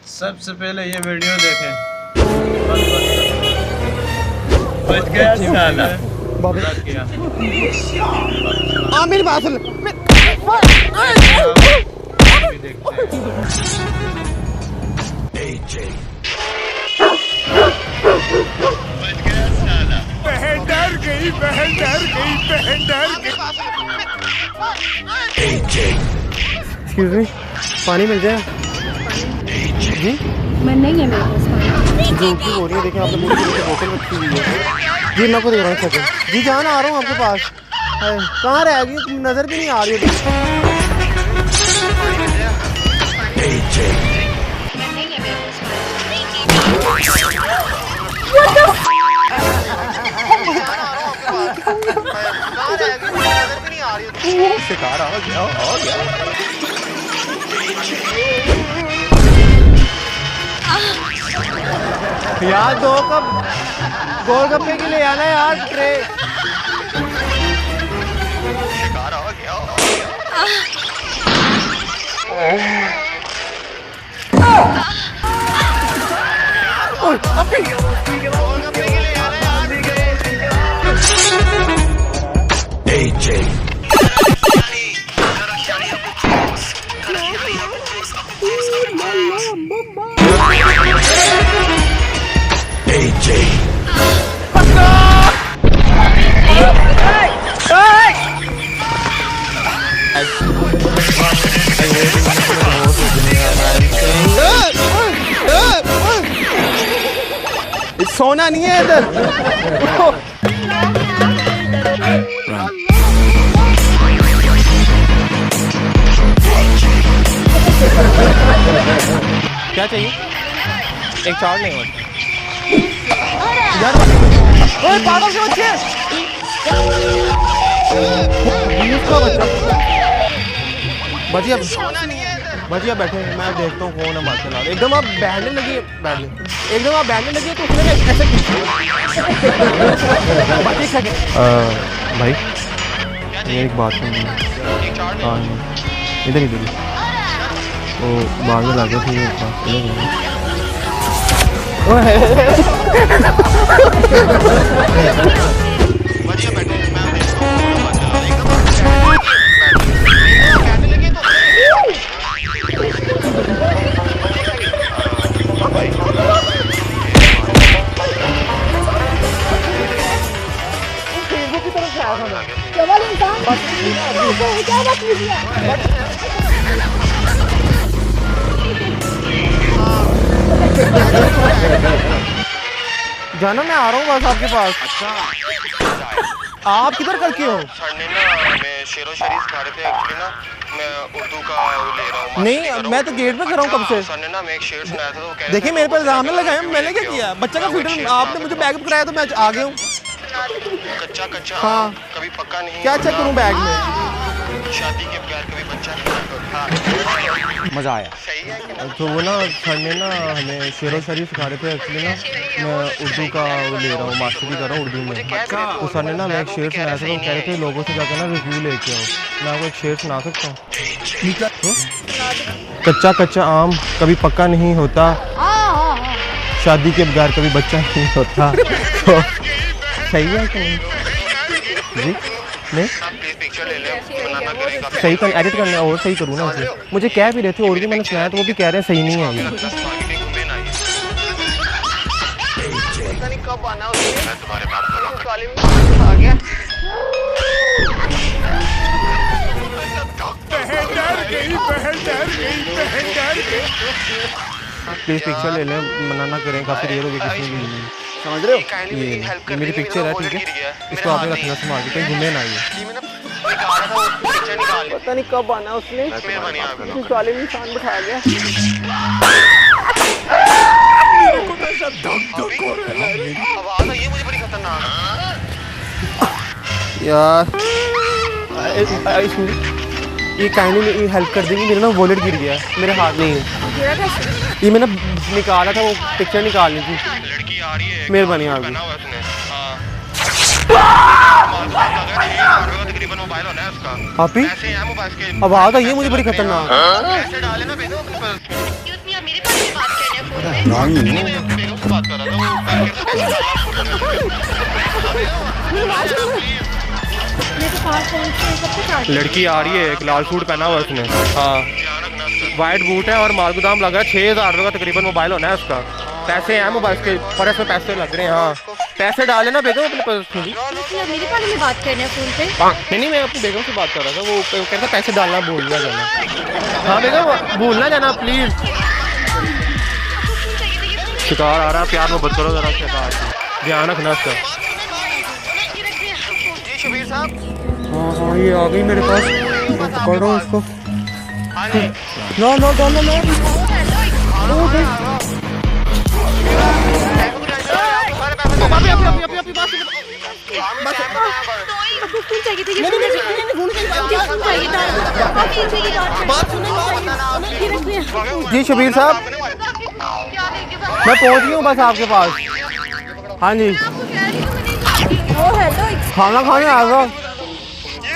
सबसे पहले ये वीडियो देखें। बच गया साला। किया मेरी बात सुन। देखते हैं। बच गया साला। बहन डर गई, बहन डर गई, बहन डर गई। एक्सक्यूज मी, पानी मिल जाए जी? मैं नहीं है मेरे पास पानी। जो की हो रही है, देखिए आपने मुझे बोतल रखी हुई है जी। मैं आपको दे रहा हूँ सेकंड जी। जान आ रहा हूँ आपके पास। कहाँ रह गई, नजर भी नहीं आ रही है। शिकार आ गया। यार 2 कप गोलगप्पे के लिए आना यार ट्रे। शिकार आ गया। गोलगप्पे के लिए आना यार। सोना नहीं है इधर। क्या चाहिए? एक चाट नहीं होता यार। ओए पागल के बच्चे, बचिया बचिया बैठे। मैं देखता हूँ कौन है मार्शल आर्ट। एकदम आप बैठने लगी, बैठ ले। एकदम आप बैठने लगी तो उसने ऐसे भाई ये एक बात नहीं। हाँ इधर इधर वो बाद में लागे थे। जाना मैं आ रहा हूँ बस आपके पास। आप किधर करके हो? सर ने ना मैं शेरो शरीफ सिखा रहे थे एक्चुअली ना, मैं उर्दू का वो ले रहा हूँ। नहीं मैं तो गेट पे खड़ा हूँ कब से। सर ने ना मैं एक शेर सुनाया था तो कह रहे देखिए मेरे पे इल्जाम न लगाए। मैंने क्या किया? बच्चा का फ्रीडम, आपने मुझे बैकअप कराया तो मैं आ गया हूँ। कच्चा कच्चा हाँ कभी पक्का नहीं। क्या चेक करूँ बैग में? शादी के बगैर कभी बच्चा नहीं। मज़ा आया। सही है कि तो वो ना सर ने ना हमें शेरो शरीफ सिखा रहे थे एक्चुअली ना। मैं उर्दू का वो ले रहा हूँ, मास्टरी कर रहा हूँ उर्दू में। तो सर ने ना मैं एक शेर सुनाया था तो कह रहे थे लोगों से जाकर ना रिव्यू लेके आओ। मैं आपको एक शेर सुना सकता हूँ? कच्चा कच्चा आम कभी पक्का नहीं होता, शादी के बगैर कभी बच्चा नहीं होता। तो सही है कि नहीं जी? नहीं पिक्चर ले ले, बनाना करेगा। सही कर, एडिट करना है और सही करूँ ना उसे। मुझे कह भी रहे थे और भी मैंने सुनाया तो वो भी कह रहे हैं सही नहीं है ये। पता नहीं कब आना उसने। मैं तुम्हारे बाप को वाले में आ गया। बहन डर गई, बहन डर गई, बहन डर गई। प्लीज पिक्चर ले लें, मना ना करें। काफ़ी देर हो गई किसी भी। समझ रहे हो? ये मेरी पिक्चर है, ठीक है? इसको आपने रखना संभाल के, कहीं घूमने ना आइए। पता नहीं कब आना उसने। वाले में इंसान बिठा गया। आवाज आई है मुझे बड़ी खतरनाक। यार ये काइंडली मेरी हेल्प कर देंगी। मेरा ना वॉलेट गिर गया है, मेरे हाथ नहीं है। ये मैंने निकाला था, वो पिक्चर निकालनी थी। लड़की आ रही है, मेहरबानी आपकी। तकरीबन मोबाइल होना है उसका। आप ही ऐसे हैं मोबाइल के। आवाज आई है मुझे बड़ी खतरनाक। ऐसे डाले ना भेजो अपने पास। मेरे पास बात बेगम से बात कर रहा था लड़की आ रही है, एक लाल सूट पहना हुआ उसने, हाँ वाइट बूट है और मालगोदाम लग रहा है। 6,000 रुपये का तकरीबन मोबाइल होना है उसका। पैसे हैं मोबाइल के पर्स में, पैसे लग रहे हैं। हाँ पैसे डाले ना बेगम अपने पर्स में। मेरे बारे में बात करने हैं फोन पे। नहीं मैं अपनी बेगम से बात कर रहा था, वो कहता पैसे डालना भूलना जाना। हाँ बेगम भूलना जाना प्लीज़। शिकार आ रहा है, प्यार मोहब्बत करो जरा शिकार, ध्यान रखना उसका। जी शबीर साहब। हाँ ये आ गई मेरे पास, मैं पकड़ रहा हूँ इसको। नो नो नो नो जी शबीर साहब, मैं पहुंच गई हूँ बस आपके पास। हाँ जी खाना खाने आ गया।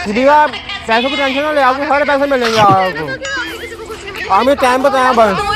दीदी आप पैसों की टेंशन ना ले, आपको सारे पैसे मिलेंगे आपको। हमें टाइम बताया बस।